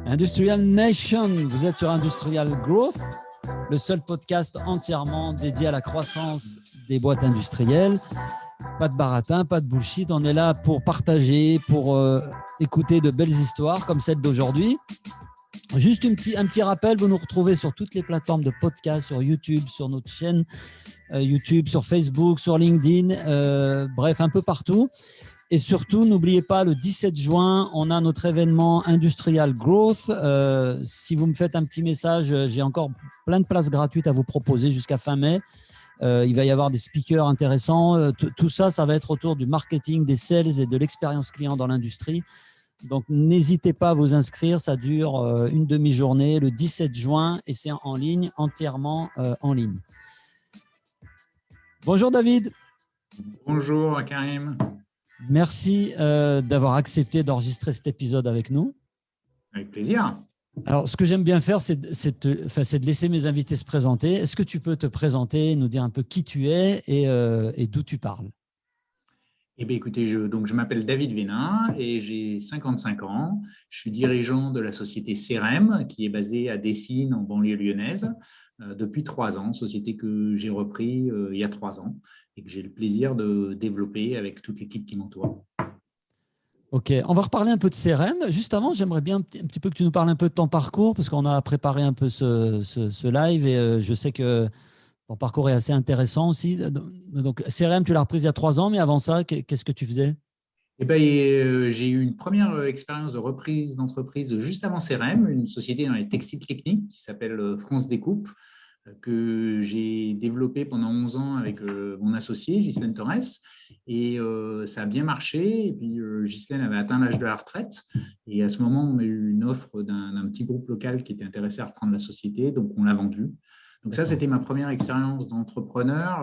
Industrial Nation, vous êtes sur Industrial Growth, le seul podcast entièrement dédié à la croissance des boîtes industrielles. Pas de baratin, pas de bullshit, on est là pour partager, pour écouter de belles histoires comme celle d'aujourd'hui. Juste un petit rappel, vous nous retrouvez sur toutes les plateformes de podcast, sur YouTube, sur notre chaîne YouTube, sur Facebook, sur LinkedIn, bref, un peu partout. Et surtout, n'oubliez pas, le 17 juin, on a notre événement Industrial Growth. Si vous me faites un petit message, j'ai encore plein de places gratuites à vous proposer jusqu'à fin mai. Il va y avoir des speakers intéressants. Tout ça, ça va être autour du marketing, des sales et de l'expérience client dans l'industrie. Donc, n'hésitez pas à vous inscrire. Ça dure une demi-journée le 17 juin et c'est en ligne, entièrement en ligne. Bonjour David. Bonjour Karim. Merci d'avoir accepté d'enregistrer cet épisode avec nous. Avec plaisir. Alors, ce que j'aime bien faire, c'est de laisser mes invités se présenter. Est-ce que tu peux te présenter, nous dire un peu qui tu es et d'où tu parles? Eh bien, écoutez, je m'appelle David Vénin et j'ai 55 ans. Je suis dirigeant de la société CRM qui est basée à Dessines, en banlieue lyonnaise, depuis 3 ans, société que j'ai repris il y a 3 ans et que j'ai le plaisir de développer avec toute l'équipe qui m'entoure. Ok, on va reparler un peu de CRM. Juste avant, j'aimerais bien un petit peu que tu nous parles un peu de ton parcours parce qu'on a préparé un peu ce live et je sais que ton parcours est assez intéressant aussi. Donc, CRM, tu l'as reprise il y a 3 ans, mais avant ça, qu'est-ce que tu faisais? Eh ben, j'ai eu une première expérience de reprise d'entreprise juste avant CRM, une société dans les textiles techniques qui s'appelle France Découpe, que j'ai développé pendant 11 ans avec mon associé, Ghislaine Torres. Et ça a bien marché. Et puis, Ghislaine avait atteint l'âge de la retraite. Et à ce moment, on a eu une offre d'un petit groupe local qui était intéressé à reprendre la société. Donc, on l'a vendue. Donc, ça, c'était ma première expérience d'entrepreneur.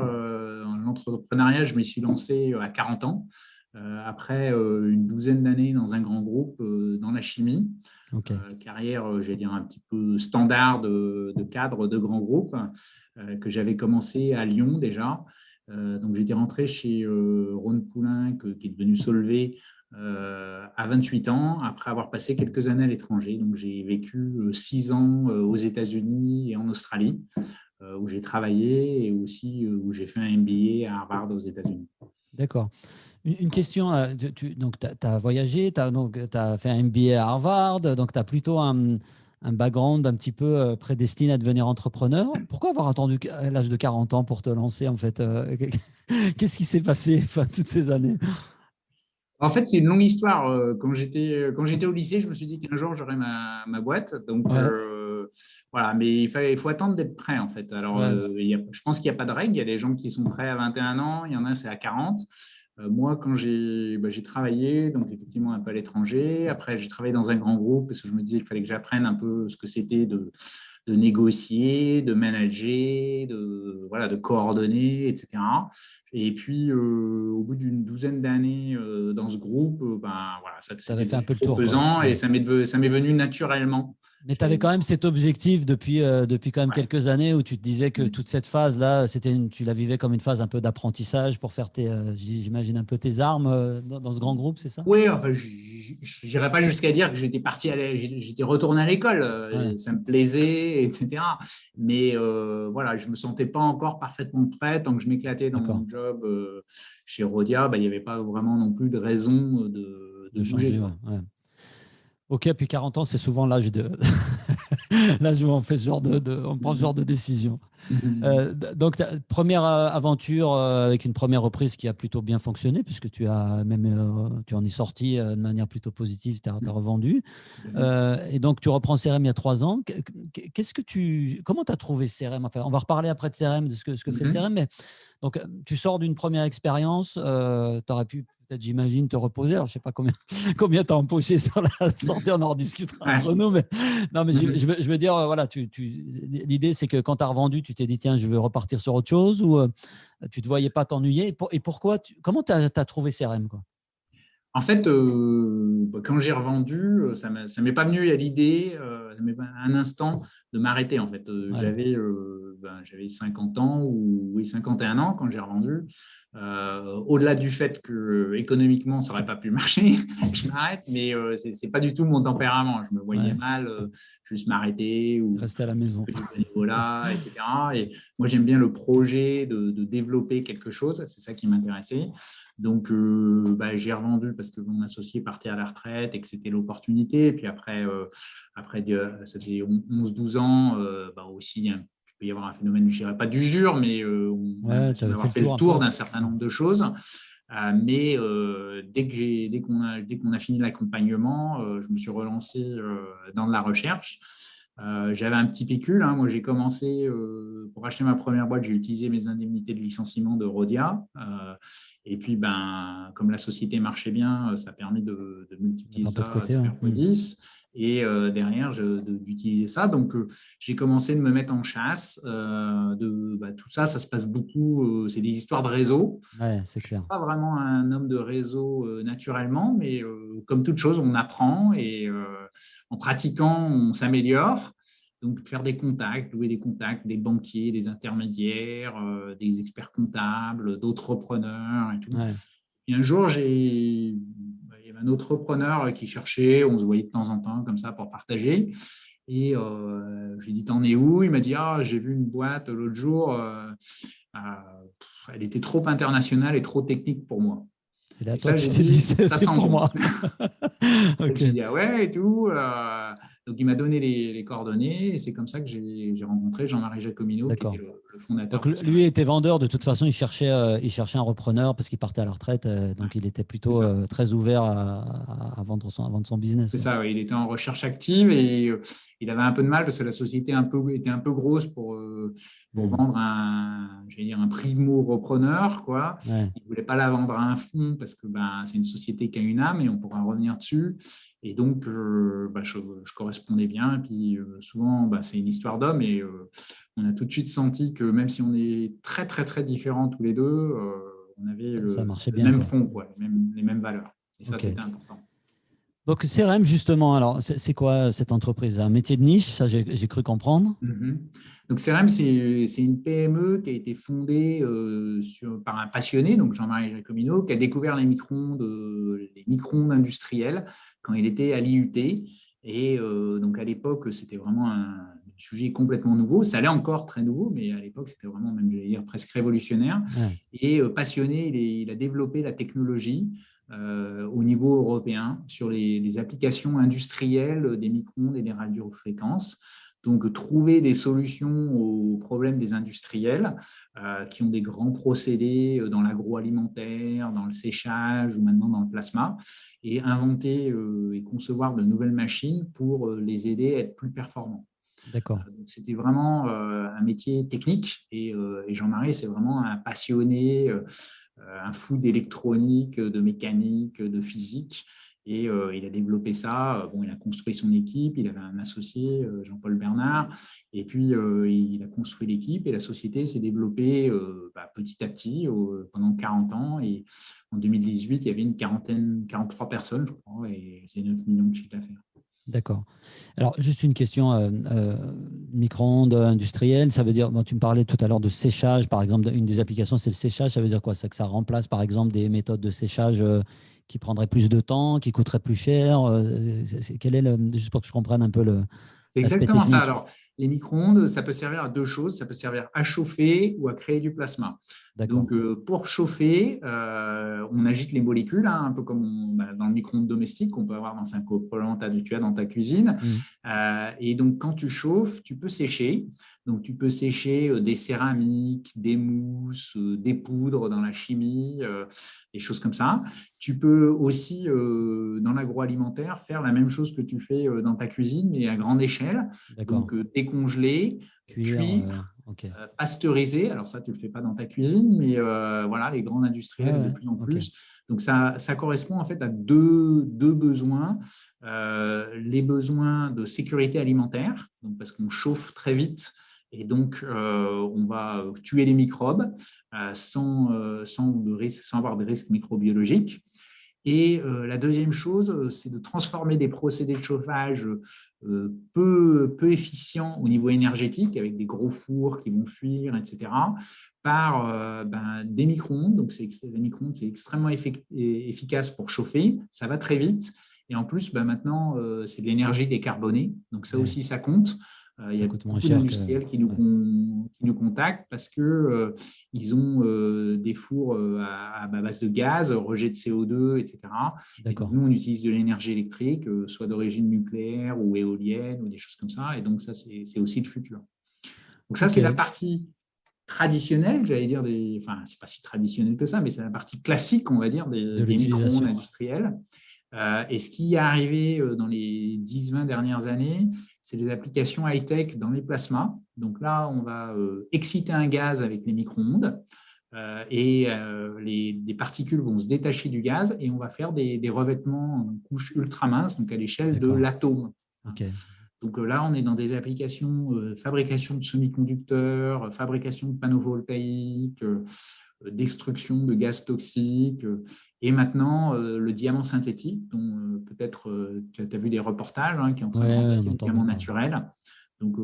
En l'entrepreneuriat, je me suis lancé à 40 ans. Après une douzaine d'années dans un grand groupe dans la chimie. Okay. Carrière, j'allais dire, un petit peu standard de cadre de grands groupes que j'avais commencé à Lyon déjà. Donc, j'étais rentré chez Rhône Poulenc, qui est devenu Solvay, à 28 ans, après avoir passé quelques années à l'étranger. Donc, j'ai vécu 6 ans aux États-Unis et en Australie, où j'ai travaillé et aussi où j'ai fait un MBA à Harvard aux États-Unis. D'accord. Une question, donc tu as voyagé, tu as fait un MBA à Harvard, donc tu as plutôt un background un petit peu prédestiné à devenir entrepreneur. Pourquoi avoir attendu l'âge de 40 ans pour te lancer en fait? Qu'est-ce qui s'est passé toutes ces années? En fait, c'est une longue histoire. Quand j'étais au lycée, je me suis dit qu'un jour, j'aurais ma boîte. Donc, Ouais. voilà, mais il faut attendre d'être prêt, en fait. Alors, Ouais. je pense qu'il n'y a pas de règle. Il y a des gens qui sont prêts à 21 ans, il y en a, c'est à 40. Moi, quand j'ai travaillé, donc effectivement un peu à l'étranger, après j'ai travaillé dans un grand groupe parce que je me disais qu'il fallait que j'apprenne un peu ce que c'était de négocier, de manager, de coordonner, etc. Et puis, au bout d'une douzaine d'années dans ce groupe, ça avait fait un peu le trop tour, pesant quoi. Ouais. Et ça m'est venu naturellement. Mais tu avais quand même cet objectif depuis quand même quelques années où tu te disais que toute cette phase-là, tu la vivais comme une phase un peu d'apprentissage pour faire j'imagine un peu tes armes dans ce grand groupe, c'est ça? Oui, enfin, je n'irais pas jusqu'à dire que j'étais retourné à l'école, Ouais. ça me plaisait, etc. Mais voilà, je ne me sentais pas encore parfaitement prêt. Tant que je m'éclatais dans mon job chez Rhodia, il n'y avait pas vraiment non plus de raison de changer. bouger. Ouais. Ok, puis 40 ans, c'est souvent l'âge l'âge où on fait on prend ce genre de décision. Donc, première aventure avec une première reprise qui a plutôt bien fonctionné, puisque tu en es sorti de manière plutôt positive, tu as revendu. Et donc, tu reprends CRM il y a 3 ans. Comment tu as trouvé CRM? Enfin, on va reparler après de CRM, de ce que fait CRM, mais donc, tu sors d'une première expérience, tu aurais pu peut-être, j'imagine, te reposer. Alors, je ne sais pas combien tu as empoché sur la sortie, on en rediscutera entre nous. Mais, non, mais je veux dire, voilà, l'idée, c'est que quand tu as revendu, tu t'es dit, tiens, je veux repartir sur autre chose ou tu ne te voyais pas t'ennuyer. Et pourquoi comment tu as trouvé CRM, quoi? En fait, quand j'ai revendu, ça m'est pas venu à l'idée, ça m'est pas un instant de m'arrêter. En fait, j'avais 50 ans, ou oui, 51 ans quand j'ai revendu. Au-delà du fait que économiquement, ça n'aurait pas pu marcher, je m'arrête, mais ce n'est pas du tout mon tempérament. Je me voyais mal juste m'arrêter ou rester à la maison. du bénévolat, etc. Et moi, j'aime bien le projet de développer quelque chose. C'est ça qui m'intéressait. Donc, j'ai revendu parce que mon associé partait à la retraite et que c'était l'opportunité. Et puis après ça faisait 11-12 ans, aussi, il peut y avoir un phénomène, je ne dirais pas d'usure, mais on a l'impression d'avoir fait le tour d'un certain nombre de choses. Mais dès qu'on a fini l'accompagnement, je me suis relancé dans de la recherche. J'avais un petit pécule. Moi, j'ai commencé pour acheter ma première boîte, j'ai utilisé mes indemnités de licenciement de Rhodia. Et puis, comme la société marchait bien, ça a permis de multiplier ça, de faire x10. Et derrière, d'utiliser ça. Donc, j'ai commencé de me mettre en chasse. Tout ça, ça se passe beaucoup. C'est des histoires de réseau. Ouais, c'est clair. Je ne suis pas vraiment un homme de réseau naturellement, mais comme toute chose, on apprend et en pratiquant, on s'améliore. Donc, faire des contacts, louer des contacts, des banquiers, des intermédiaires, des experts comptables, d'autres repreneurs et tout. Ouais. Et un jour, il y avait un autre repreneur qui cherchait, on se voyait de temps en temps comme ça pour partager. Et je lui ai dit, t'en es où? Il m'a dit, j'ai vu une boîte l'autre jour, elle était trop internationale et trop technique pour moi. Et là, Et toi, ça, tu j'ai t'es dit, dit, c'est ça sent pour bon. moi. Okay. J'ai dit, ouais, et tout. Donc, il m'a donné les coordonnées et c'est comme ça que j'ai rencontré Jean-Marie Jacomino, qui était le fondateur. Donc, lui était vendeur, de toute façon, il cherchait un repreneur parce qu'il partait à la retraite. Donc, il était plutôt très ouvert à vendre son business. C'est ça, il était en recherche active et il avait un peu de mal parce que la société était un peu grosse pour vendre un primo-repreneur, quoi. Ouais. Il ne voulait pas la vendre à un fonds parce que c'est une société qui a une âme et on pourra revenir dessus. Et donc, je correspondais bien. Et puis, souvent, c'est une histoire d'homme et on a tout de suite senti que même si on est très, très, très différents tous les deux, on avait le même fond, quoi, les mêmes valeurs. Et ça, c'était important. Donc, CRM, justement, alors, c'est quoi cette entreprise? Un métier de niche, ça, j'ai cru comprendre. Donc, CRM, c'est une PME qui a été fondée par un passionné, donc Jean-Marie Jacomino, qui a découvert les micro-ondes industrielles quand il était à l'IUT. Et donc, à l'époque, c'était vraiment un sujet complètement nouveau. Ça allait encore très nouveau, mais à l'époque, c'était vraiment, même, je vais dire, presque révolutionnaire. Ouais. Et passionné, il a développé la technologie au niveau européen sur les applications industrielles des micro-ondes et des radiofréquences. Donc, trouver des solutions aux problèmes des industriels qui ont des grands procédés dans l'agroalimentaire, dans le séchage ou maintenant dans le plasma, et inventer et concevoir de nouvelles machines pour les aider à être plus performants. D'accord. C'était vraiment un métier technique et Jean-Marie, c'est vraiment un passionné, un fou d'électronique, de mécanique, de physique. Et il a développé ça. Il a construit son équipe. Il avait un associé, Jean-Paul Bernard. Et puis, il a construit l'équipe et la société s'est développée petit à petit pendant 40 ans. Et en 2018, il y avait une 43 personnes, je crois, et c'est 9 millions de chiffre d'affaires. D'accord. Alors, juste une question, micro-ondes industrielles, ça veut dire, tu me parlais tout à l'heure de séchage, par exemple, une des applications, c'est le séchage, ça veut dire quoi? C'est que ça remplace, par exemple, des méthodes de séchage qui prendraient plus de temps, qui coûteraient plus cher. Quel est juste pour que je comprenne un peu c'est exactement ça. Alors, les micro-ondes, ça peut servir à deux choses. Ça peut servir à chauffer ou à créer du plasma. Donc, pour chauffer, on agite les molécules, un peu comme dans le micro-ondes domestique qu'on peut avoir dans un coprolante habituel dans ta cuisine. Et donc, quand tu chauffes, tu peux sécher. Donc, tu peux sécher des céramiques, des mousses, des poudres dans la chimie, des choses comme ça. Tu peux aussi, dans l'agroalimentaire, faire la même chose que tu fais dans ta cuisine, mais à grande échelle. Donc, décongeler, cuire, pasteuriser. Alors ça, tu ne le fais pas dans ta cuisine, mais voilà, les grands industriels de plus en plus. Donc, ça correspond en fait à deux besoins. Les besoins de sécurité alimentaire, donc parce qu'on chauffe très vite. Et donc, on va tuer les microbes sans avoir de risques microbiologiques. Et la deuxième chose, c'est de transformer des procédés de chauffage peu efficients au niveau énergétique, avec des gros fours qui vont fuir, etc., par des micro-ondes. Donc, les micro-ondes, c'est extrêmement efficace pour chauffer. Ça va très vite. Et en plus, maintenant, c'est de l'énergie décarbonée. Donc, ça aussi, ça compte. Il y Ça a coûte moins beaucoup cher d'industriels qui nous contactent parce qu'ils ont des fours à base de gaz, rejet de CO2, etc. Et donc, nous, on utilise de l'énergie électrique, soit d'origine nucléaire ou éolienne ou des choses comme ça. Et donc, ça, c'est aussi le futur. Donc, ça, c'est la partie traditionnelle, j'allais dire, enfin, c'est pas si traditionnel que ça, mais c'est la partie classique, on va dire, des micro-ondes industriels. Et ce qui est arrivé dans les 10-20 dernières années, c'est des applications high-tech dans les plasmas. Donc là, on va exciter un gaz avec les micro-ondes et les particules vont se détacher du gaz et on va faire des revêtements en couches ultra minces, donc à l'échelle de l'atome. Okay. Donc là, on est dans des applications fabrication de semi-conducteurs, fabrication de panneaux voltaïques, destruction de gaz toxiques. Et maintenant, le diamant synthétique, dont peut-être tu as vu des reportages qui est en train de remplacer le diamant naturel. Donc,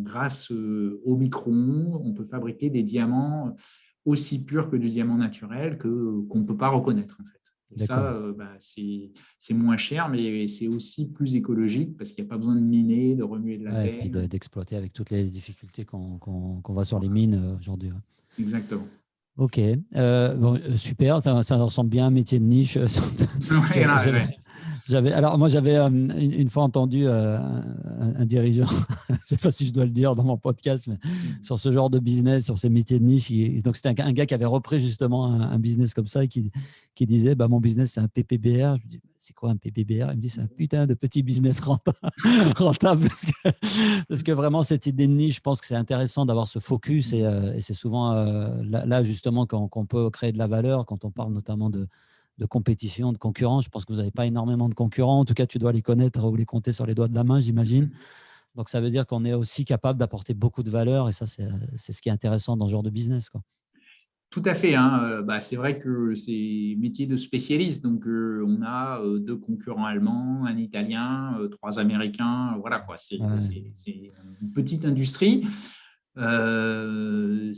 grâce au micro-ondes, on peut fabriquer des diamants aussi purs que du diamant naturel qu'on ne peut pas reconnaître, en fait. Et ça, c'est moins cher, mais c'est aussi plus écologique parce qu'il n'y a pas besoin de miner, de remuer de la terre. Et puis d'exploiter avec toutes les difficultés qu'on voit sur les mines aujourd'hui. Exactement. Ok, super, ça ressemble bien à un métier de niche. Alors, moi, j'avais une fois entendu un dirigeant, je ne sais pas si je dois le dire dans mon podcast, mais sur ce genre de business, sur ces métiers de niche. Donc, c'était un gars qui avait repris justement un business comme ça et qui disait mon business, c'est un PPBR. Je lui dis, c'est quoi un PPBR? Il me dit, c'est un putain de petit business rentable parce que vraiment, cette idée de niche, je pense que c'est intéressant d'avoir ce focus et c'est souvent là, justement, qu'on peut créer de la valeur quand on parle notamment de compétition, de concurrence. Je pense que vous n'avez pas énormément de concurrents. En tout cas, tu dois les connaître ou les compter sur les doigts de la main, j'imagine. Donc, ça veut dire qu'on est aussi capable d'apporter beaucoup de valeur. Et ça, c'est ce qui est intéressant dans ce genre de business, quoi. Tout à fait. C'est vrai que c'est métier de spécialiste. Donc, on a 2 concurrents allemands, un italien, 3 américains. Voilà, quoi. C'est une petite industrie. Donc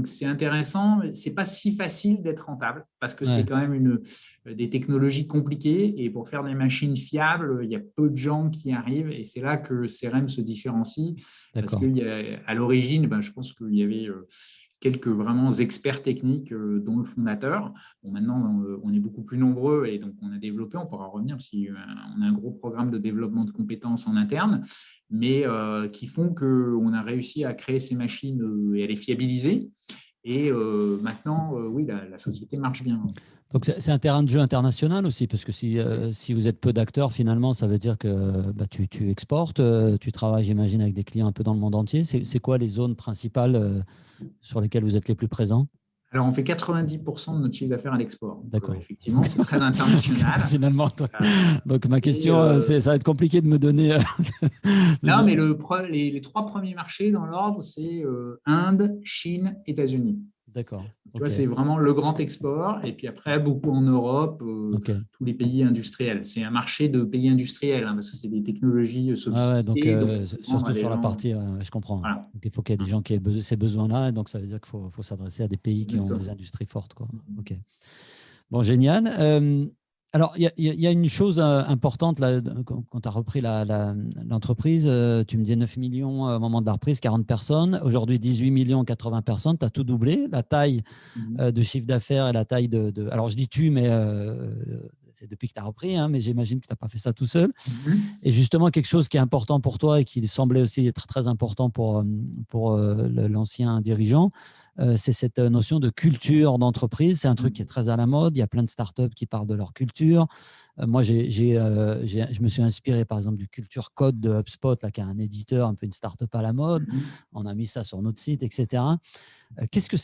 c'est intéressant, c'est pas si facile d'être rentable parce que c'est quand même des technologies compliquées et pour faire des machines fiables, il y a peu de gens qui arrivent et c'est là que CRM se différencie parce qu'à l'origine, je pense qu'il y avait quelques vraiment experts techniques, dont le fondateur. Bon, maintenant, on est beaucoup plus nombreux et donc on a développé, on pourra revenir si on a un gros programme de développement de compétences en interne, mais qui font qu'on a réussi à créer ces machines et à les fiabiliser. Et maintenant, oui, la société marche bien. Donc, c'est un terrain de jeu international aussi, parce que si vous êtes peu d'acteurs, finalement, ça veut dire que tu exportes, tu travailles, j'imagine, avec des clients un peu dans le monde entier. C'est quoi les zones principales sur lesquelles vous êtes les plus présents? Alors, on fait 90% de notre chiffre d'affaires à l'export. D'accord. Effectivement, c'est très international. Finalement, donc ma question, ça va être compliqué de me donner. Non, mais les 3 premiers marchés dans l'ordre, c'est Inde, Chine, États-Unis. D'accord. Tu vois, c'est vraiment le grand export. Et puis après, beaucoup en Europe, tous les pays industriels. C'est un marché de pays industriels parce que c'est des technologies sophistiquées. Donc, surtout sur la partie, je comprends. Voilà. Donc, il faut qu'il y ait des gens qui aient ces besoins-là. Donc, ça veut dire qu'il faut s'adresser à des pays qui ont des industries fortes, quoi. Ok. Bon, génial. Alors, il y a une chose importante là, quand tu as repris l'entreprise. Tu me disais 9 millions au moment de la reprise, 40 personnes. Aujourd'hui, 18 millions, 80 personnes. Tu as tout doublé. La taille de chiffre d'affaires et la taille de… Alors, je dis tu, mais c'est depuis que tu as repris, mais j'imagine que tu n'as pas fait ça tout seul. Et justement, quelque chose qui est important pour toi et qui semblait aussi être très important pour l'ancien dirigeant, c'est cette notion de culture d'entreprise. C'est un truc qui est très à la mode. Il y a plein de startups qui parlent de leur culture. Moi, je me suis inspiré, par exemple, du Culture Code de HubSpot, là, qui est un éditeur, un peu une startup à la mode. On a mis ça sur notre site, etc. Qu'est-ce que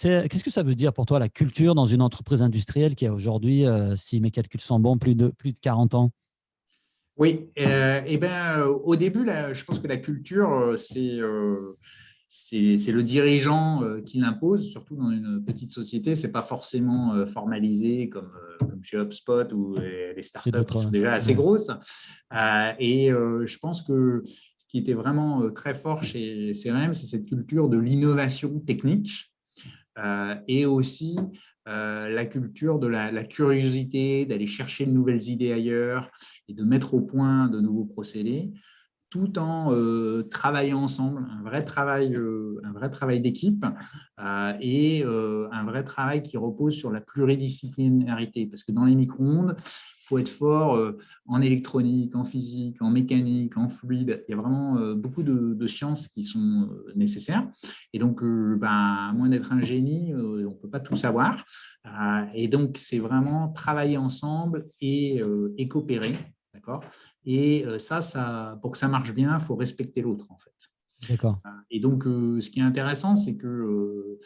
ça veut dire pour toi, la culture dans une entreprise industrielle qui a aujourd'hui, si mes calculs sont bons, plus de 40 ans? Oui, au début, je pense que la culture, c'est le dirigeant qui l'impose, surtout dans une petite société. Ce n'est pas forcément formalisé comme chez HubSpot ou les startups qui sont déjà assez grosses. Je pense que ce qui était vraiment très fort chez CRM, c'est cette culture de l'innovation technique et aussi la culture de la curiosité, d'aller chercher de nouvelles idées ailleurs et de mettre au point de nouveaux procédés, tout en travaillant ensemble, un vrai travail d'équipe et un vrai travail qui repose sur la pluridisciplinarité. Parce que dans les micro-ondes, il faut être fort en électronique, en physique, en mécanique, en fluide. Il y a vraiment beaucoup de sciences qui sont nécessaires. Et donc, à moins d'être un génie, on ne peut pas tout savoir. Et donc, c'est vraiment travailler ensemble et coopérer. D'accord. Et ça, pour que ça marche bien, il faut respecter l'autre, en fait. D'accord. Et donc, ce qui est intéressant, c'est que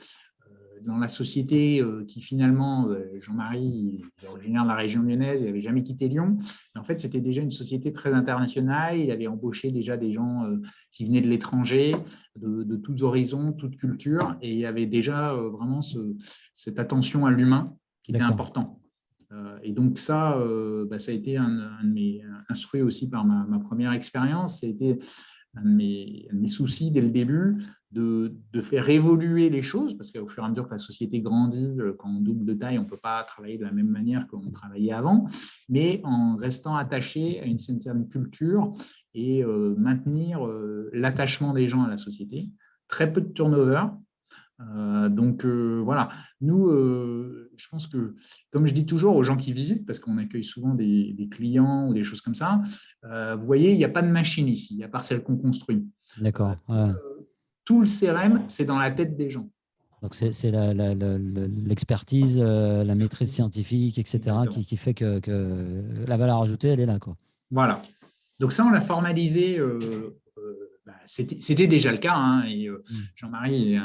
dans la société qui finalement, Jean-Marie, il est originaire de la région lyonnaise, il n'avait jamais quitté Lyon. Mais en fait, c'était déjà une société très internationale. Il avait embauché déjà des gens qui venaient de l'étranger, de tous horizons, toutes cultures. Et il y avait déjà vraiment cette attention à l'humain qui était important. Et donc ça, ça a été instruit aussi par ma première expérience. Ça a été un de mes soucis dès le début de faire évoluer les choses, parce qu'au fur et à mesure que la société grandit, quand on double de taille, on ne peut pas travailler de la même manière qu'on travaillait avant, mais en restant attaché à une certaine culture et maintenir l'attachement des gens à la société. Très peu de turnover. Voilà, nous, je pense que, comme je dis toujours aux gens qui visitent, parce qu'on accueille souvent des clients ou des choses comme ça, vous voyez, il n'y a pas de machine ici, à part celle qu'on construit. D'accord. Tout le CRM, c'est dans la tête des gens. Donc, c'est l'expertise, la maîtrise scientifique, etc., qui fait que la valeur ajoutée, elle est là, quoi. Voilà. Donc ça, on l'a formalisé. C'était déjà le cas. Hein, et Jean-Marie est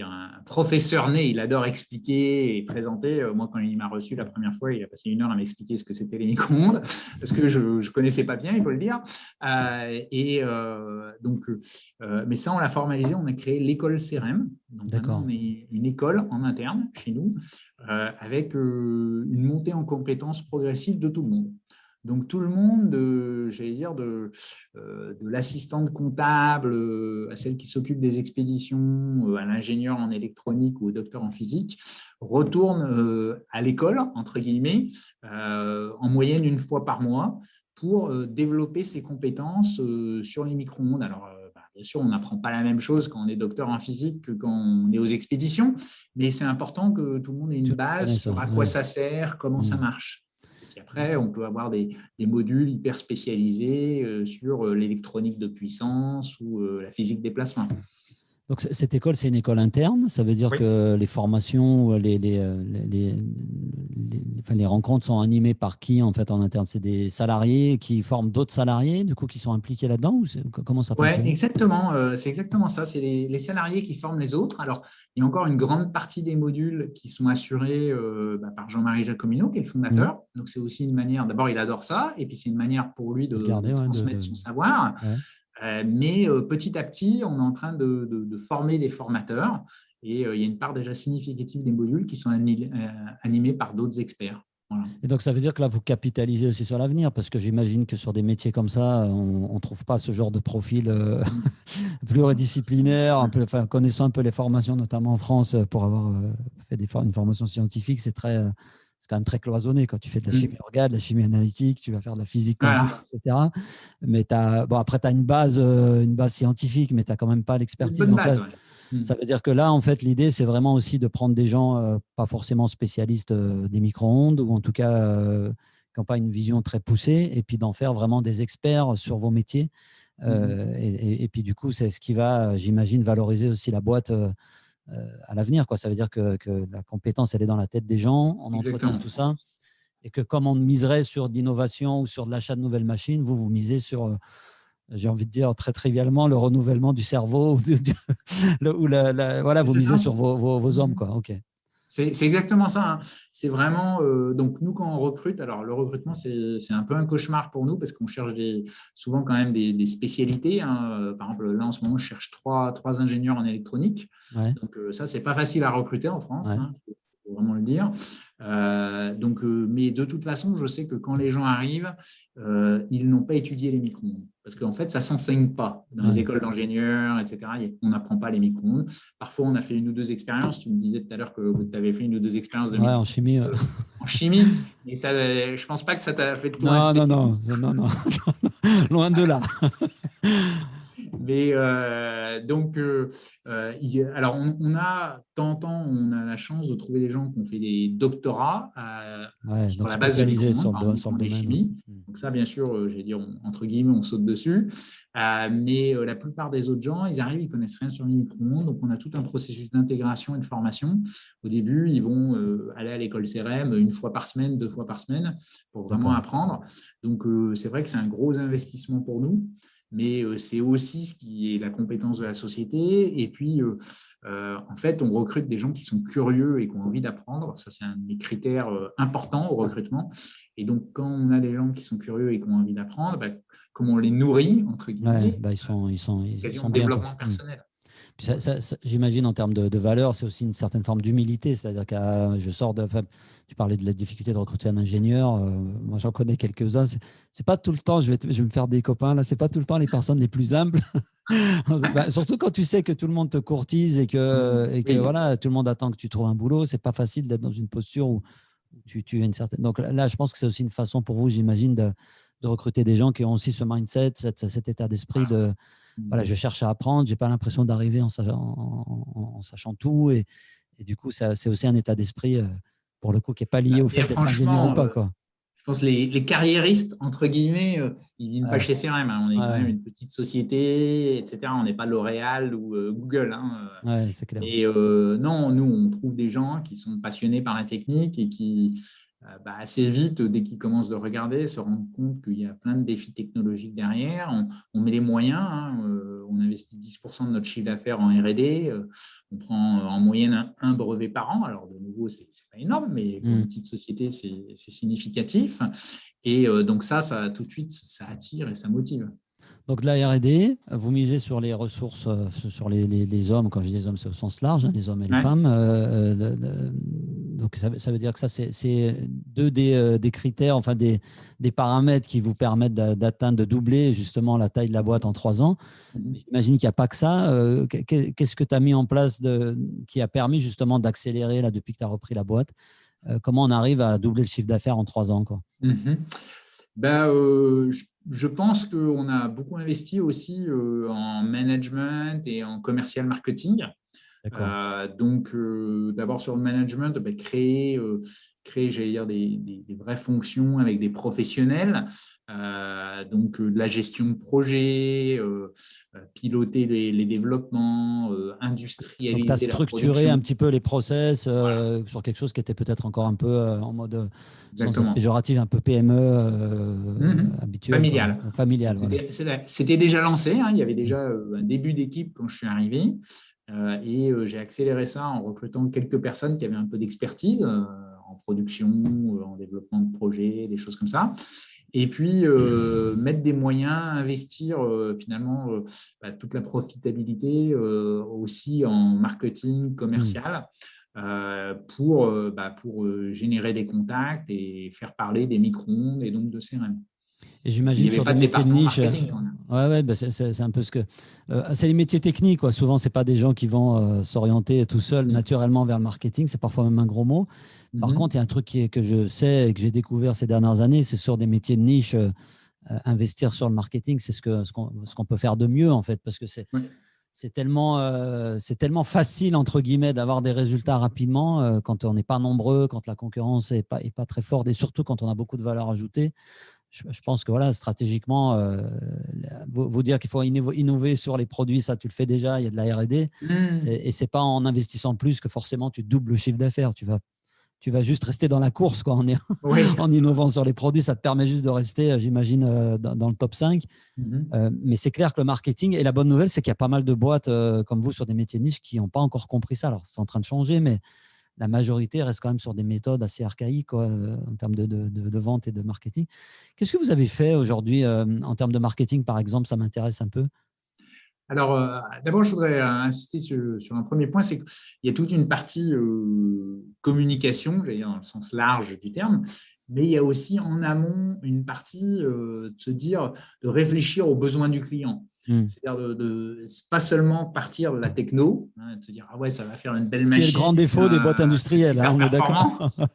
un professeur né. Il adore expliquer et présenter. Moi, quand il m'a reçu la première fois, il a passé 1 heure à m'expliquer ce que c'était les micro-ondes, parce que je ne connaissais pas bien, il faut le dire. Mais ça, on l'a formalisé. On a créé l'école CRM. Donc maintenant, on est une école en interne chez nous, avec une montée en compétences progressive de tout le monde. Donc, tout le monde, de l'assistante comptable à celle qui s'occupe des expéditions, à l'ingénieur en électronique ou au docteur en physique, retourne à l'école, entre guillemets, en moyenne 1 fois par mois pour développer ses compétences sur les micro-ondes. Alors, bien sûr, on n'apprend pas la même chose quand on est docteur en physique que quand on est aux expéditions, mais c'est important que tout le monde ait une base sur à quoi ça sert, comment ça marche. Et après, on peut avoir des modules hyper spécialisés sur l'électronique de puissance ou la physique des plasmas. Donc, cette école, c'est une école interne. Ça veut dire que les formations, les rencontres sont animées par qui, en fait, en interne? C'est des salariés qui forment d'autres salariés, du coup, qui sont impliqués là-dedans, ou comment ça fonctionne? Oui, exactement. C'est exactement ça. C'est les salariés qui forment les autres. Alors, il y a encore une grande partie des modules qui sont assurés par Jean-Marie Giacomino, qui est le fondateur. Donc, c'est aussi une manière, d'abord, il adore ça, et puis c'est une manière pour lui de transmettre son savoir. Ouais. Mais petit à petit, on est en train de former des formateurs et il y a une part déjà significative des modules qui sont animés par d'autres experts. Voilà. Et donc, ça veut dire que là, vous capitalisez aussi sur l'avenir, parce que j'imagine que sur des métiers comme ça, on ne trouve pas ce genre de profil pluridisciplinaire. Connaissant un peu les formations, notamment en France, pour avoir fait une formation scientifique, c'est quand même très cloisonné. Quand tu fais de la chimie organe, de la chimie analytique, tu vas faire de la physique quantique, etc. Mais après, tu as une base scientifique, mais tu n'as quand même pas l'expertise. Une bonne base, Ça veut dire que là, en fait, l'idée, c'est vraiment aussi de prendre des gens pas forcément spécialistes des micro-ondes, ou en tout cas qui n'ont pas une vision très poussée, et puis d'en faire vraiment des experts sur vos métiers. Et puis, du coup, c'est ce qui va, j'imagine, valoriser aussi la boîte à l'avenir, quoi. Ça veut dire que la compétence, elle est dans la tête des gens, on entretient tout ça, et que comme on miserait sur d'innovation ou sur de l'achat de nouvelles machines, vous misez sur, j'ai envie de dire très trivialement, le renouvellement du cerveau, voilà, vous misez sur vos hommes, quoi. Ok. C'est exactement ça, hein. C'est vraiment, donc nous, quand on recrute, alors le recrutement, c'est un peu un cauchemar pour nous parce qu'on cherche souvent quand même des spécialités, hein. Par exemple, là, en ce moment, je cherche trois ingénieurs en électronique. Ouais, Donc, ça, c'est pas facile à recruter en France, ouais, hein, faut vraiment le dire. Mais de toute façon, je sais que quand les gens arrivent, ils n'ont pas étudié les micro-ondes. Parce qu'en fait, ça ne s'enseigne pas. Dans les ouais. écoles d'ingénieurs, etc., on n'apprend pas les micro-ondes. Parfois, on a fait une ou deux expériences. Tu me disais tout à l'heure que tu avais fait une ou deux expériences de Ouais, en micro-ondes chimie. en chimie. Et ça, je ne pense pas que ça t'a fait de toi un Non, non, non, spécialiste. non, non, loin de là. Mais alors on a de temps en temps, on a la chance de trouver des gens qui ont fait des doctorats Ouais, sur donc la base de spécialisé micro-ondes, sur par exemple sur le en des domaine. chimies. Donc ça, bien sûr, j'ai dit entre guillemets, on saute dessus. Mais la plupart des autres gens, ils arrivent, ils connaissent rien sur les micro-ondes. Donc on a tout un processus d'intégration et de formation. Au début, ils vont aller à l'école CRM une fois par semaine, 2 fois par semaine, pour vraiment D'accord. apprendre. Donc c'est vrai que c'est un gros investissement pour nous. Mais c'est aussi ce qui est la compétence de la société. Et puis, en fait, on recrute des gens qui sont curieux et qui ont envie d'apprendre. Ça, c'est un des critères importants au recrutement. Et donc, quand on a des gens qui sont curieux et qui ont envie d'apprendre, bah, comme on les nourrit, entre Ouais, guillemets, bah ils occasion sont de bien, quoi. développement personnel. Puis j'imagine en termes de valeur, c'est aussi une certaine forme d'humilité. C'est-à-dire que je sors de. Enfin, tu parlais de la difficulté de recruter un ingénieur. Moi, j'en connais quelques-uns. C'est pas tout le temps, je vais me faire des copains là, c'est pas tout le temps les personnes les plus humbles. Bah, surtout quand tu sais que tout le monde te courtise et que Oui, voilà, tout le monde attend que tu trouves un boulot. C'est pas facile d'être dans une posture où tu as une certaine. Donc là, je pense que c'est aussi une façon pour vous, j'imagine, de recruter des gens qui ont aussi ce mindset, cet état d'esprit de voilà, je cherche à apprendre, j'ai pas l'impression d'arriver en sachant tout. Et du coup, c'est aussi un état d'esprit, pour le coup, qui n'est pas lié au fait et d'être ingénieur ou franchement, pas. Quoi. je pense que les carriéristes, entre guillemets, ils ne viennent pas Ouais, chez CRM, hein. On est quand ouais, même une petite société, etc. On n'est pas L'Oréal ou Google, hein. ouais, c'est clair. Et non, nous, on trouve des gens qui sont passionnés par la technique et qui, assez vite, dès qu'ils commencent de regarder, se rendent compte qu'il y a plein de défis technologiques derrière. On met les moyens, hein. On investit 10% de notre chiffre d'affaires en R&D. On prend en moyenne un brevet par an. Alors, de nouveau, ce n'est pas énorme, mais pour Mm. une petite société, c'est significatif. Et donc ça, tout de suite, ça attire et ça motive. Donc, de la R&D, vous misez sur les ressources, sur les hommes. Quand je dis les hommes, c'est au sens large, hein, les hommes et les Ouais. femmes. Donc, ça veut dire que ça, c'est deux des critères, enfin des paramètres qui vous permettent d'atteindre, de doubler justement la taille de la boîte en 3 ans. Mais j'imagine qu'il n'y a pas que ça. Qu'est-ce que tu as mis en place qui a permis justement d'accélérer là, depuis que tu as repris la boîte? Comment on arrive à doubler le chiffre d'affaires en 3 ans, quoi? Mhm. Je pense qu'on a beaucoup investi aussi en management et en commercial marketing. D'accord. D'abord sur le management, créer j'allais dire, des vraies fonctions avec des professionnels. De la gestion de projet, piloter les développements, Donc, tu as industrialiser la structuré un production. petit peu les process Voilà, sur quelque chose qui était peut-être encore un peu en mode, sans être exactement. péjoratif, un peu PME habituel, quoi. Familial. Donc, familial, voilà. C'était déjà lancé, hein. Il y avait Mm. déjà un début d'équipe quand je suis arrivé. Et j'ai accéléré ça en recrutant quelques personnes qui avaient un peu d'expertise en production, en développement de projets, des choses comme ça. Et puis, mettre des moyens, investir finalement toute la profitabilité aussi en marketing Mm. commercial pour générer des contacts et faire parler des micro-ondes et donc de CRM. Et Il n'y j'imagine avait sur pas des de métiers de département niche, marketing quand même. ouais, ouais, bah, c'est un peu ce que. C'est des métiers techniques, quoi. Souvent, c'est pas des gens qui vont s'orienter tout seuls naturellement vers le marketing. C'est parfois même un gros mot. Par contre, il y a un truc que je sais et que j'ai découvert ces dernières années, c'est sur des métiers de niche, investir sur le marketing, c'est ce qu'on peut faire de mieux, en fait, parce que Ouais. c'est tellement facile, entre guillemets, d'avoir des résultats rapidement quand on n'est pas nombreux, quand la concurrence est pas très forte et surtout quand on a beaucoup de valeur ajoutée. Je pense que voilà, stratégiquement, vous dire qu'il faut innover sur les produits, ça tu le fais déjà, il y a de la R&D et c'est pas en investissant plus que forcément tu doubles le chiffre d'affaires. Tu vas juste rester dans la course, quoi, Oui. en innovant sur les produits. Ça te permet juste de rester, j'imagine, dans le top 5. Mais c'est clair que le marketing, et la bonne nouvelle, c'est qu'il y a pas mal de boîtes comme vous sur des métiers de niche qui n'ont pas encore compris ça. Alors, c'est en train de changer, mais la majorité reste quand même sur des méthodes assez archaïques quoi, en termes de vente et de marketing. Qu'est-ce que vous avez fait aujourd'hui en termes de marketing, par exemple? Ça m'intéresse un peu. Alors, d'abord, je voudrais insister sur un premier point, c'est qu'il y a toute une partie communication, j'allais dire dans le sens large du terme, mais il y a aussi en amont une partie de se dire, de réfléchir aux besoins du client. C'est-à-dire de pas seulement partir de la techno, hein, de se dire, ah ouais, ça va faire une belle Ce qui est le machine, grand défaut des boîtes industrielles, hein, super on est d'accord. performant,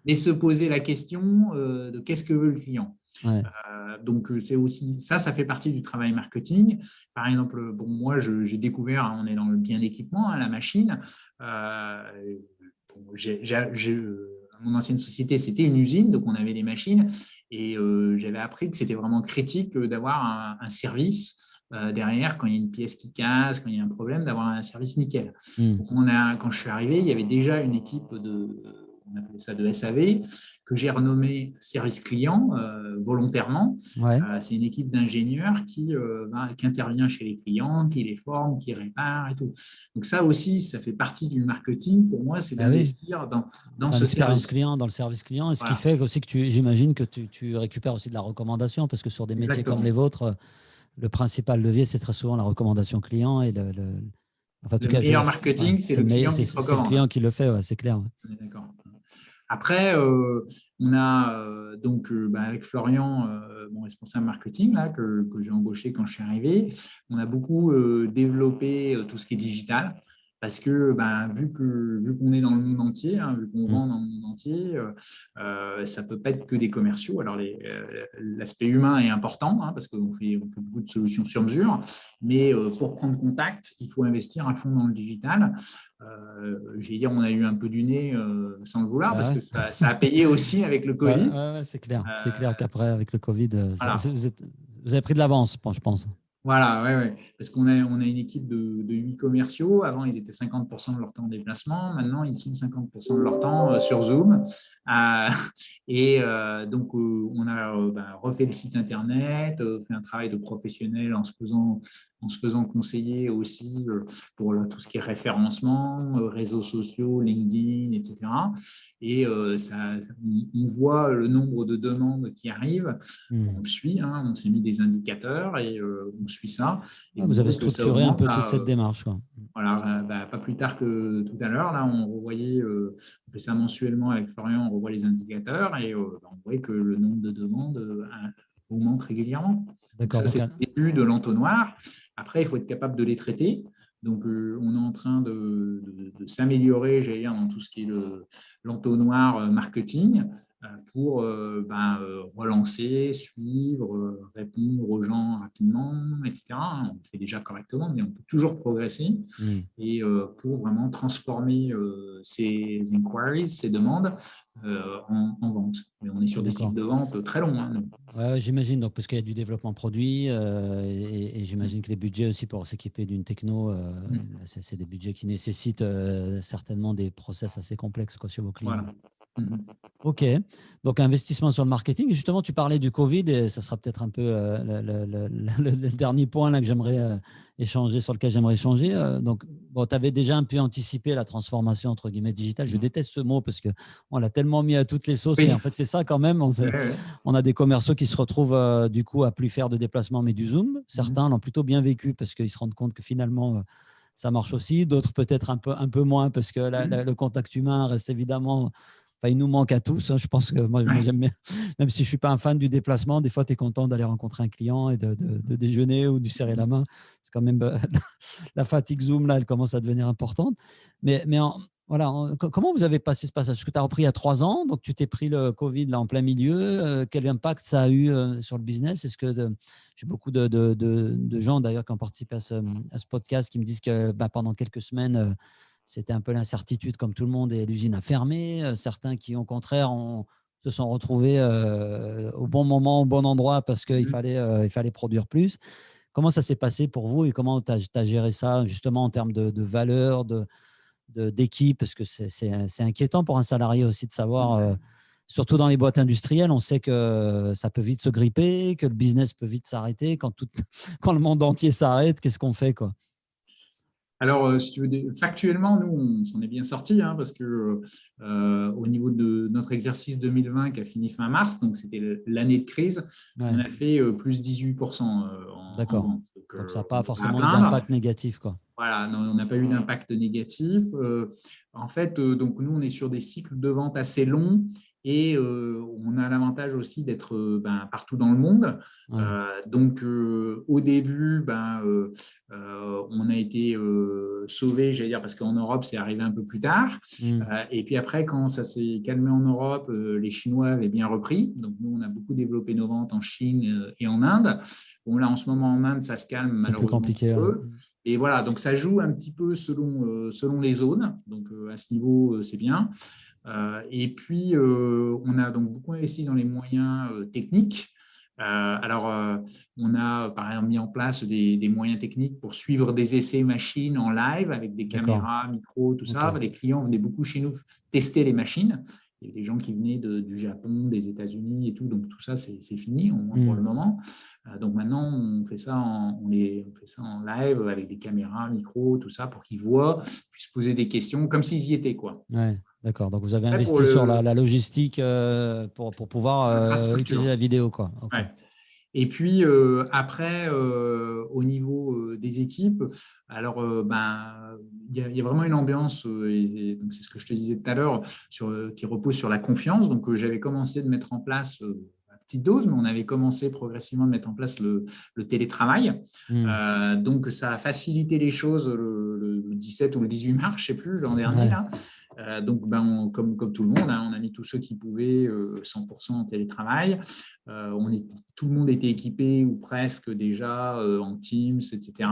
mais se poser la question de qu'est-ce que veut le client. Ouais. Donc, c'est aussi ça fait partie du travail marketing. Par exemple, bon, moi, j'ai découvert, hein, on est dans le bien d'équipement, hein, la machine. Mon ancienne société, c'était une usine, donc on avait des machines. Et j'avais appris que c'était vraiment critique d'avoir un service derrière, quand il y a une pièce qui casse, quand il y a un problème, d'avoir un service nickel. Donc quand je suis arrivé, il y avait déjà une équipe on appelait ça de SAV, que j'ai renommé service client volontairement. Ouais. C'est une équipe d'ingénieurs qui intervient chez les clients, qui les forme, qui répare et tout. Donc ça aussi, ça fait partie du marketing. Pour moi, c'est d'investir dans ce service client, dans le service client. Et ce voilà. qui fait aussi que j'imagine que tu récupères aussi de la recommandation, parce que sur des métiers Exactement. comme les vôtres, le principal levier, c'est très souvent la recommandation client. Et enfin, le meilleur marketing, c'est le client qui se recommande. C'est le client qui le fait, ouais, c'est clair. Ouais. D'accord. Après, on a avec Florian, mon responsable marketing, là, que j'ai embauché quand je suis arrivé, on a beaucoup développé tout ce qui est digital. Parce que vu qu'on est dans le monde entier, hein, vu qu'on vend dans le monde entier, ça ne peut pas être que des commerciaux. Alors, l'aspect humain est important, hein, parce qu'on fait beaucoup de solutions sur mesure, mais pour prendre contact, il faut investir à fond dans le digital. Je vais dire, on a eu un peu du nez sans le vouloir, parce que ça a payé aussi avec le Covid. C'est clair. C'est clair qu'après, avec le Covid, voilà. vous avez pris de l'avance, je pense. Voilà, ouais. Parce qu'on a une équipe de 8 commerciaux. Avant, ils étaient 50% de leur temps en déplacement. Maintenant, ils sont 50% de leur temps sur Zoom. Donc, on a refait le site Internet, fait un travail de professionnel en se faisant conseiller aussi pour tout ce qui est référencement, réseaux sociaux, LinkedIn, etc. Et on voit le nombre de demandes qui arrivent. On le suit, hein, on s'est mis des indicateurs et on suit ça. Et vous avez structuré un peu toute cette démarche. Quoi. Voilà, pas plus tard que tout à l'heure, là, on fait ça mensuellement avec Florian, on revoit les indicateurs et on voit que le nombre de demandes augmente régulièrement. D'accord. Donc ça, c'est le début de l'entonnoir. Après, il faut être capable de les traiter. Donc, on est en train de s'améliorer, j'allais dire, dans tout ce qui est l'entonnoir marketing pour relancer, suivre, répondre aux gens rapidement, etc. On le fait déjà correctement, mais on peut toujours progresser. Et pour vraiment transformer ces inquiries, ces demandes en vente. Mais on est sur des cycles de vente très longs. Hein, ouais, j'imagine, donc, parce qu'il y a du développement produit et j'imagine que les budgets aussi pour s'équiper d'une techno, c'est des budgets qui nécessitent certainement des process assez complexes chez vos clients. Voilà. Ok, donc investissement sur le marketing. Et justement, tu parlais du Covid et ça sera peut-être un peu le dernier point là que j'aimerais échanger, sur lequel j'aimerais échanger. Donc, tu avais déjà un peu anticipé la transformation entre guillemets digitale. Je déteste ce mot parce qu'on l'a tellement mis à toutes les sauces, mais en fait, c'est ça quand même. On a des commerciaux qui se retrouvent du coup à plus faire de déplacement mais du Zoom. Certains l'ont plutôt bien vécu parce qu'ils se rendent compte que finalement, ça marche aussi. D'autres peut-être un peu moins parce que le contact humain reste évidemment... Enfin, il nous manque à tous. Hein. Je pense que moi j'aime bien, même si je ne suis pas un fan du déplacement, des fois, tu es content d'aller rencontrer un client et de déjeuner ou de serrer la main. C'est quand même la fatigue Zoom, là, elle commence à devenir importante. Mais comment vous avez passé ce passage? Parce que tu as repris il y a 3 ans, donc tu t'es pris le Covid là, en plein milieu. Quel impact ça a eu sur le business? Est-ce que j'ai beaucoup de gens d'ailleurs qui ont participé à ce podcast qui me disent que pendant quelques semaines, c'était un peu l'incertitude comme tout le monde et l'usine a fermé. Certains qui, au contraire, se sont retrouvés au bon moment, au bon endroit parce qu'il fallait produire plus. Comment ça s'est passé pour vous et comment tu as géré ça justement en termes de valeur, d'équipe? Parce que c'est inquiétant pour un salarié aussi de savoir, surtout dans les boîtes industrielles, on sait que ça peut vite se gripper, que le business peut vite s'arrêter. Quand le monde entier s'arrête, qu'est-ce qu'on fait, quoi? Alors, si tu veux, factuellement, nous, on s'en est bien sortis parce que au niveau de notre exercice 2020 qui a fini fin mars, donc c'était l'année de crise, on Ouais, a fait plus 18% en d'accord. vente. Donc, ça n'a On pas n'est pas à forcément eu plaindre. d'impact négatif, quoi. Voilà, non, on n'a pas eu d'impact négatif. En fait, donc nous, on est sur des cycles de vente assez longs et on a l'avantage aussi d'être partout dans le monde. Ouais. Donc, au début, on a été sauvé, j'allais dire, parce qu'en Europe, c'est arrivé un peu plus tard. Hmm. Et puis après, quand ça s'est calmé en Europe, les Chinois avaient bien repris. Donc, nous, on a beaucoup développé nos ventes en Chine et en Inde. Bon, là, en ce moment, en Inde, ça se calme C'est plus malheureusement compliqué. pour Ouais. eux. Et voilà, donc ça joue un petit peu selon les zones. Donc à ce niveau, c'est bien. Et puis, on a donc beaucoup investi dans les moyens techniques. On a par exemple mis en place des moyens techniques pour suivre des essais machines en live avec des D'accord. caméras, micros, tout OK. ça. Les clients venaient beaucoup chez nous tester les machines. Il y a des gens qui venaient du Japon, des États-Unis et tout. Donc tout ça, c'est fini, au moins pour le moment. Donc maintenant, on fait ça on fait ça en live avec des caméras, micros, tout ça, pour qu'ils voient, puissent poser des questions comme s'ils y étaient, quoi. Ouais, d'accord. Donc, vous avez Après, pour investi sur la logistique pour pouvoir utiliser l'infrastructure. la vidéo, quoi. OK. Ouais. Et puis après, au niveau des équipes, alors il y a vraiment une ambiance, et donc c'est ce que je te disais tout à l'heure, qui repose sur la confiance. Donc j'avais commencé de mettre en place à petite dose, mais on avait commencé progressivement de mettre en place le télétravail. Hmm. Donc ça a facilité les choses le 17 ou le 18 mars, je ne sais plus, l'an dernier, Ouais, là. Donc, comme tout le monde, on a mis tous ceux qui pouvaient 100% en télétravail. Tout le monde était équipé ou presque déjà en Teams, etc.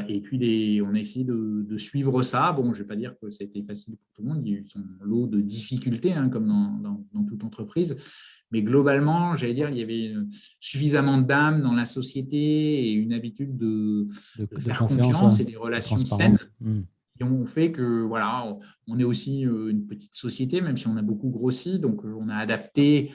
Et puis, on a essayé de suivre ça. Bon, je ne vais pas dire que ça a été facile pour tout le monde. Il y a eu son lot de difficultés, comme dans toute entreprise. Mais globalement, j'allais dire, il y avait suffisamment d'âme dans la société et une habitude de de faire confiance, confiance ouais. et des De relations saines transparence. Hmm. qui ont fait que voilà, on est aussi une petite société, même si on a beaucoup grossi. Donc, on a adapté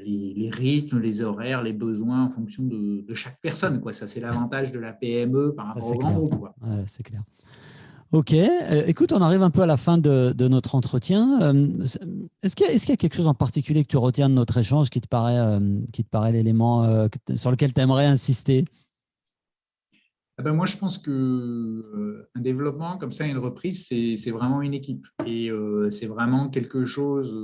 les rythmes, les horaires, les besoins en fonction de chaque personne, quoi. Ça, c'est l'avantage de la PME par Ça, rapport c'est au grand clair. groupe, quoi. Ouais, c'est clair. OK. Écoute, on arrive un peu à la fin de notre entretien. Est-ce qu'il y a quelque chose en particulier que tu retiens de notre échange qui te paraît l'élément sur lequel tu aimerais insister? Moi, je pense que un développement comme ça, une reprise, c'est vraiment une équipe. Et c'est vraiment quelque chose.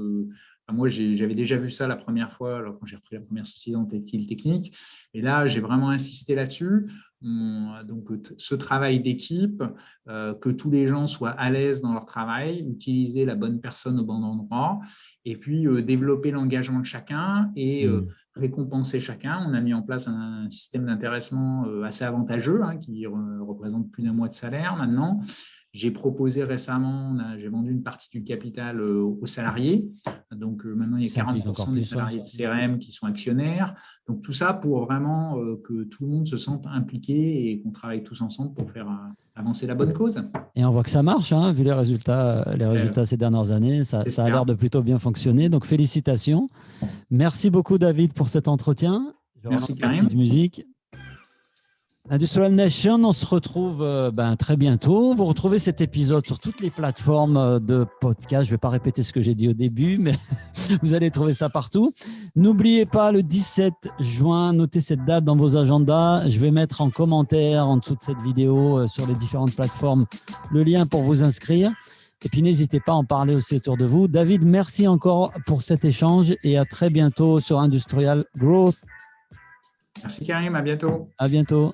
Moi, j'avais déjà vu ça la première fois, alors quand j'ai repris la première société en textile technique. Et là, j'ai vraiment insisté là-dessus. Donc, ce travail d'équipe, que tous les gens soient à l'aise dans leur travail, utiliser la bonne personne au bon endroit, et puis développer l'engagement de chacun et Hmm. récompenser chacun. On a mis en place un système d'intéressement assez avantageux qui représente plus d'un mois de salaire maintenant. J'ai proposé récemment, j'ai vendu une partie du capital aux salariés. Donc maintenant, il y a Ça implique encore 40% des plus, ouais. salariés de CRM qui sont actionnaires. Donc tout ça pour vraiment que tout le monde se sente impliqué et qu'on travaille tous ensemble pour faire avancer la bonne cause. Et on voit que ça marche, hein, vu les résultats ces dernières années. Ça a l'air J'espère. de plutôt bien fonctionner. Donc, félicitations. Merci beaucoup, David, pour cet entretien. Je relance Merci ma petite Karim. musique. Industrial Nation, on se retrouve très bientôt. Vous retrouvez cet épisode sur toutes les plateformes de podcast. Je ne vais pas répéter ce que j'ai dit au début, mais vous allez trouver ça partout. N'oubliez pas, le 17 juin, notez cette date dans vos agendas. Je vais mettre en commentaire en dessous de cette vidéo sur les différentes plateformes le lien pour vous inscrire. Et puis, n'hésitez pas à en parler aussi autour de vous. David, merci encore pour cet échange et à très bientôt sur Industrial Growth. Merci Karim, à bientôt. À bientôt.